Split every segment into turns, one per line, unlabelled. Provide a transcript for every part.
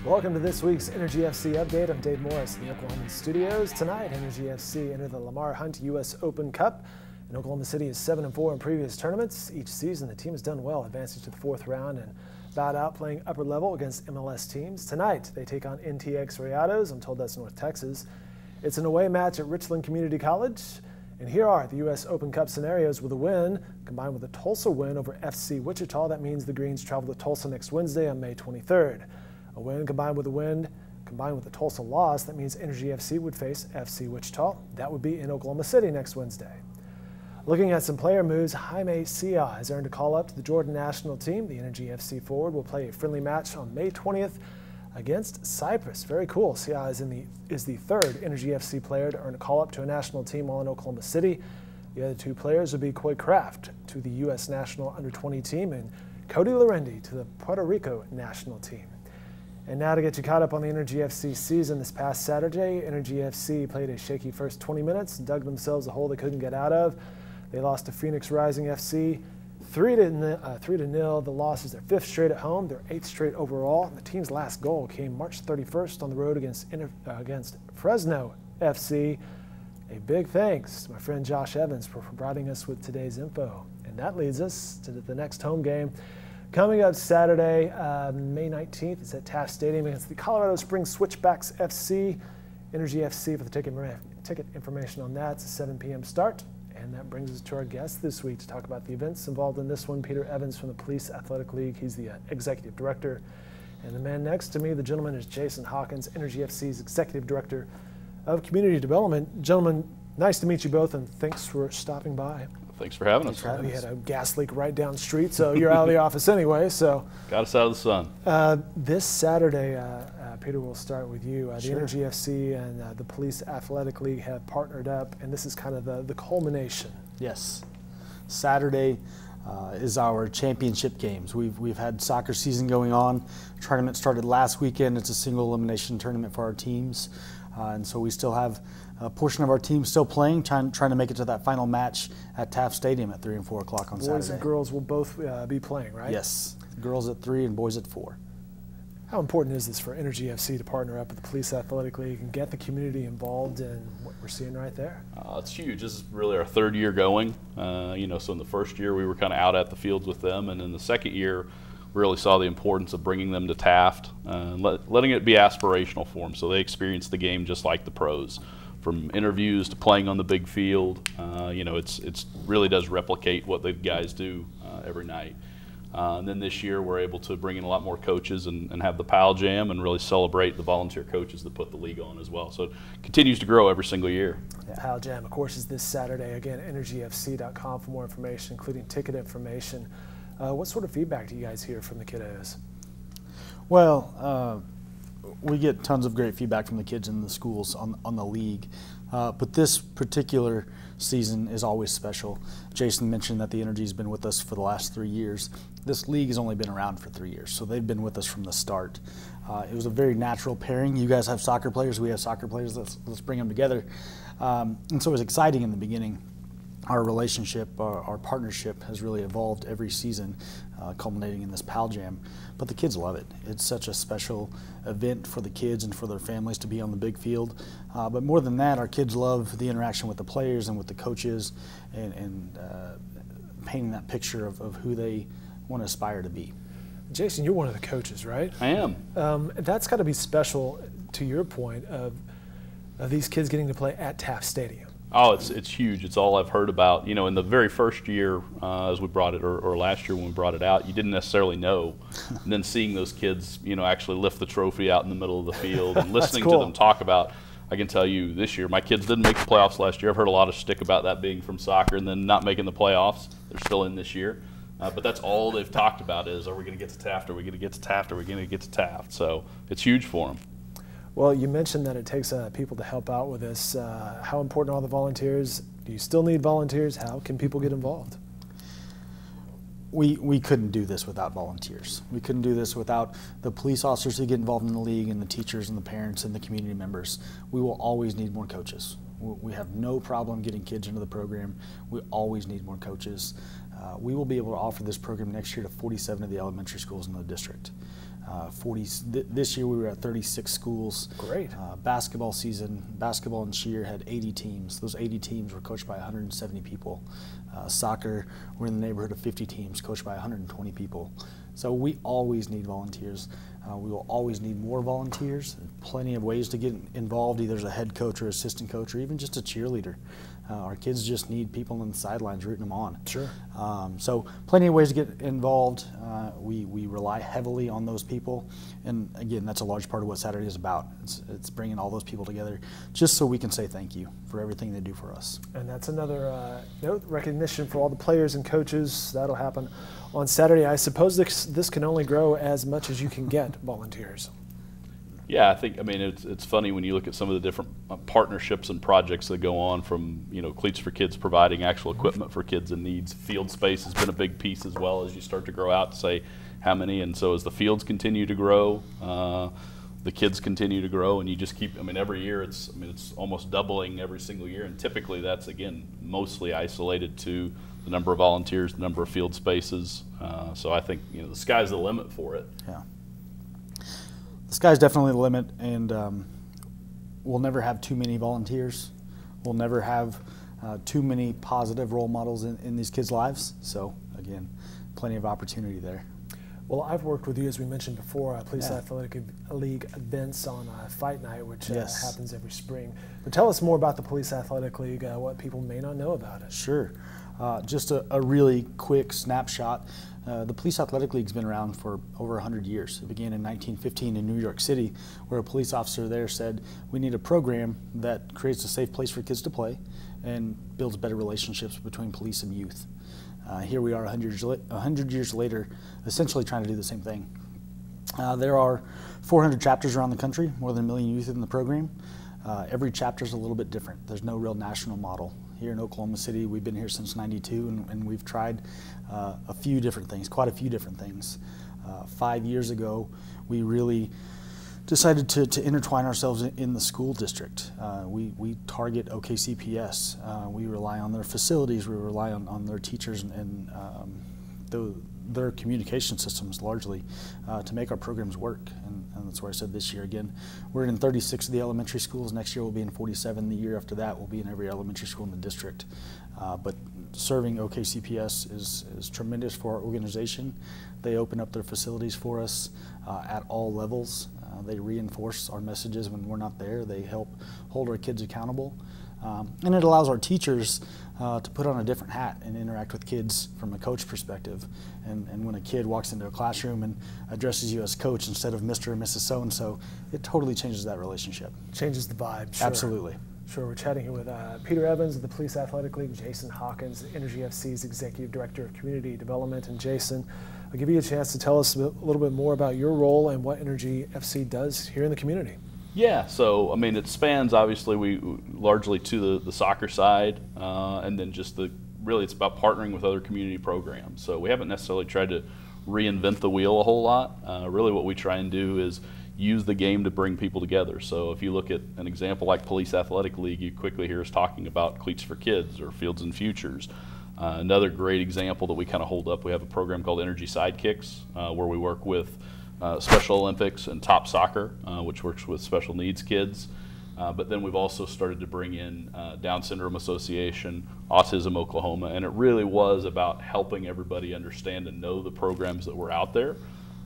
Welcome to this week's Energy FC Update. I'm Dave Morris in the Oklahoman studios. Tonight, Energy FC entered the Lamar Hunt U.S. Open Cup. And Oklahoma City is 7-4 in previous tournaments. Each season, the team has done well, advancing to the fourth round and bowed out playing upper level against MLS teams. Tonight, they take on NTX Rayados. I'm told that's North Texas. It's an away match at Richland Community College. And here are the U.S. Open Cup scenarios with a win combined with a Tulsa win over FC Wichita. That means the Greens travel to Tulsa next Wednesday on May 23rd. A win combined with a Tulsa loss, that means Energy FC would face FC Wichita. That would be in Oklahoma City next Wednesday. Looking at some player moves, Jaime Sia has earned a call up to the Jordan national team. The Energy FC forward will play a friendly match on May 20th against Cyprus. Very cool. Sia is the third Energy FC player to earn a call up to a national team while in Oklahoma City. The other two players would be Coy Kraft to the U.S. national under-20 team and Cody Lorendi to the Puerto Rico national team. And now to get you caught up on the Energy FC season, this past Saturday, Energy FC played a shaky first 20 minutes and dug themselves a hole they couldn't get out of. They lost to Phoenix Rising FC 3-0. The loss is their fifth straight at home, their eighth straight overall. And the team's last goal came March 31st on the road against Fresno FC. A big thanks to my friend Josh Evans for providing us with today's info. And that leads us to the next home game. Coming up Saturday, May 19th, it's at Taft Stadium against the Colorado Springs Switchbacks FC. Energy FC for the ticket information on that. It's a 7 p.m. start. And that brings us to our guest this week to talk about the events involved in this one, Peter Evans from the Police Athletic League. He's the executive director. And the man next to me, the gentleman, is Jason Hawkins, Energy FC's executive director of community development. Gentlemen, nice to meet you both, and thanks for stopping by.
Thanks for having us.
We had a gas leak right down the street, so you're out of the office anyway. So
got us out of the sun.
This Saturday, Peter, we'll start with you. The
Sure.
Energy FC and the Police Athletic League have partnered up, and this is kind of the culmination.
Yes. Saturday is our championship games. We've had soccer season going on. Tournament started last weekend. It's a single elimination tournament for our teams. And so we still have a portion of our team still playing, trying to make it to that final match at Taft Stadium at 3 and 4 o'clock on Saturday.
Boys and girls will both be playing, right?
Yes. Girls at 3 and boys at 4.
How important is this for Energy FC to partner up with the Police Athletic League and get the community involved in what we're seeing right there?
It's huge. This is really our third year going. So in the first year we were kind of out at the fields with them, and in the second year we really saw the importance of bringing them to Taft, letting it be aspirational for them so they experience the game just like the pros. From interviews to playing on the big field, it's really does replicate what the guys do every night. And then this year we're able to bring in a lot more coaches and have the Pal Jam and really celebrate the volunteer coaches that put the league on as well. So it continues to grow every single year.
Yeah. Pal Jam, of course, is this Saturday. Again, energyfc.com for more information, including ticket information. What sort of feedback do you guys hear from the kiddos?
Well, we get tons of great feedback from the kids in the schools on the league. But this particular season is always special. Jason mentioned that the Energy's been with us for the last 3 years. This league has only been around for 3 years, so they've been with us from the start. It was a very natural pairing. You guys have soccer players, we have soccer players, let's bring them together. And so it was exciting in the beginning. Our relationship, our partnership has really evolved every season, culminating in this Pal Jam. But the kids love it. It's such a special event for the kids and for their families to be on the big field. But more than that, our kids love the interaction with the players and with the coaches and painting that picture of who they want to aspire to be.
Jason, you're one of the coaches, right?
I am.
That's got to be special, to your point, of these kids getting to play at Taft Stadium.
Oh, it's huge. It's all I've heard about. In the very first year as we brought it, or last year when we brought it out, you didn't necessarily know. And then seeing those kids, actually lift the trophy out in the middle of the field and listening to them talk about, I can tell you this year, my kids didn't make the playoffs last year. I've heard a lot of shtick about that being from soccer and then not making the playoffs. They're still in this year. But that's all they've talked about is, are we going to get to Taft? Are we going to get to Taft? Are we going to get to Taft? So it's huge for them.
Well, you mentioned that it takes people to help out with this. How important are the volunteers? Do you still need volunteers? How can people get involved?
We couldn't do this without volunteers. We couldn't do this without the police officers who get involved in the league and the teachers and the parents and the community members. We will always need more coaches. We have no problem getting kids into the program. We always need more coaches. We will be able to offer this program next year to 47 of the elementary schools in the district. This year we were at 36 schools.
Great.
Basketball and cheer had 80 teams. Those 80 teams were coached by 170 people. Soccer, we're in the neighborhood of 50 teams coached by 120 people. So we always need volunteers. We will always need more volunteers. Plenty of ways to get involved, either as a head coach or assistant coach or even just a cheerleader. Our kids just need people on the sidelines rooting them on.
Sure.
So plenty of ways to get involved. We rely heavily on those people. And again, that's a large part of what Saturday is about. It's bringing all those people together just so we can say thank you for everything they do for us.
And that's another note, recognition for all the players and coaches. That'll happen on Saturday. I suppose this can only grow as much as you can get volunteers.
Yeah, I mean, it's funny when you look at some of the different partnerships and projects that go on from, Cleats for Kids providing actual equipment for kids in needs. Field space has been a big piece as well as you start to grow out to say how many. And so as the fields continue to grow, the kids continue to grow, and you just keep, every year it's almost doubling every single year. And typically that's, again, mostly isolated to the number of volunteers, the number of field spaces. So I think, the sky's the limit for it.
Yeah. The sky's definitely the limit, and we'll never have too many volunteers. We'll never have too many positive role models in these kids' lives. So, again, plenty of opportunity there.
Well, I've worked with you, as we mentioned before, Police Athletic League events on Fight Night, which happens every spring. But tell us more about the Police Athletic League, what people may not know about it.
Sure. Just a really quick snapshot. The Police Athletic League's been around for over 100 years. It began in 1915 in New York City, where a police officer there said, we need a program that creates a safe place for kids to play and builds better relationships between police and youth. Here we are 100 years later, essentially trying to do the same thing. There are 400 chapters around the country, more than 1 million youth in the program. Every chapter is a little bit different. There's no real national model. Here in Oklahoma City, we've been here since '92, and we've tried a few different things, quite a few different things. 5 years ago, we really decided to intertwine ourselves in the school district. We target OKCPS. We rely on their facilities. We rely on their teachers and their communication systems largely to make our programs work. And that's where I said this year again, we're in 36 of the elementary schools. Next year we'll be in 47. The year after that we'll be in every elementary school in the district. But serving OKCPS is tremendous for our organization. They open up their facilities for us at all levels. They reinforce our messages when we're not there. They help hold our kids accountable. And it allows our teachers to put on a different hat and interact with kids from a coach perspective. And when a kid walks into a classroom and addresses you as coach instead of Mr. and Mrs. So-and-so, it totally changes that relationship.
Changes the vibe, sure.
Absolutely.
Sure, we're chatting here with Peter Evans of the Police Athletic League, Jason Hawkins, Energy FC's Executive Director of Community Development. And Jason, I'll give you a chance to tell us a little bit more about your role and what Energy FC does here in the community.
Yeah, so it spans obviously we largely to the soccer side, and then just really it's about partnering with other community programs. So we haven't necessarily tried to reinvent the wheel a whole lot. Really what we try and do is use the game to bring people together. So if you look at an example like Police Athletic League, you quickly hear us talking about Cleats for Kids or Fields and Futures. Another great example that we kind of hold up, we have a program called Energy Sidekicks, where we work with Special Olympics and Top Soccer, which works with special needs kids. But then we've also started to bring in Down Syndrome Association, Autism Oklahoma, and it really was about helping everybody understand and know the programs that were out there.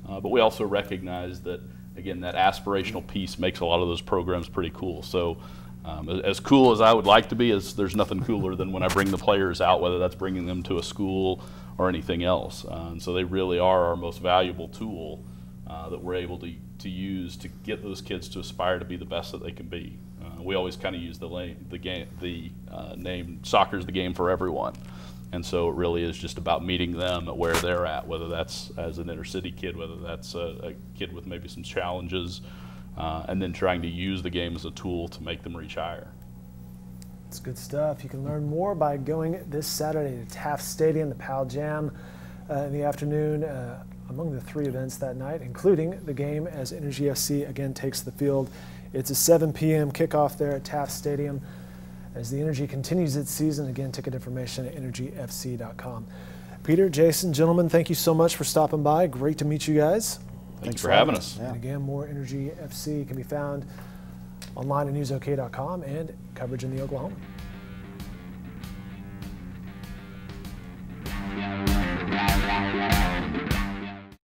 But we also recognize that, again, that aspirational piece makes a lot of those programs pretty cool. So as cool as I would like to be, there's nothing cooler than when I bring the players out, whether that's bringing them to a school or anything else. And so they really are our most valuable tool that we're able to use to get those kids to aspire to be the best that they can be. We always kind of use the name "Soccer's the game for everyone," and so it really is just about meeting them at where they're at, whether that's as an inner city kid, whether that's a kid with maybe some challenges, and then trying to use the game as a tool to make them reach higher.
It's good stuff. You can learn more by going this Saturday to Taft Stadium, the Pal Jam in the afternoon. Among the 3 events that night, including the game as Energy FC again takes the field. It's a 7 p.m. kickoff there at Taft Stadium as the Energy continues its season. Again, ticket information at energyfc.com. Peter, Jason, gentlemen, thank you so much for stopping by. Great to meet you guys.
Thanks for having us.
And again, more Energy FC can be found online at newsok.com and coverage in the Oklahoman.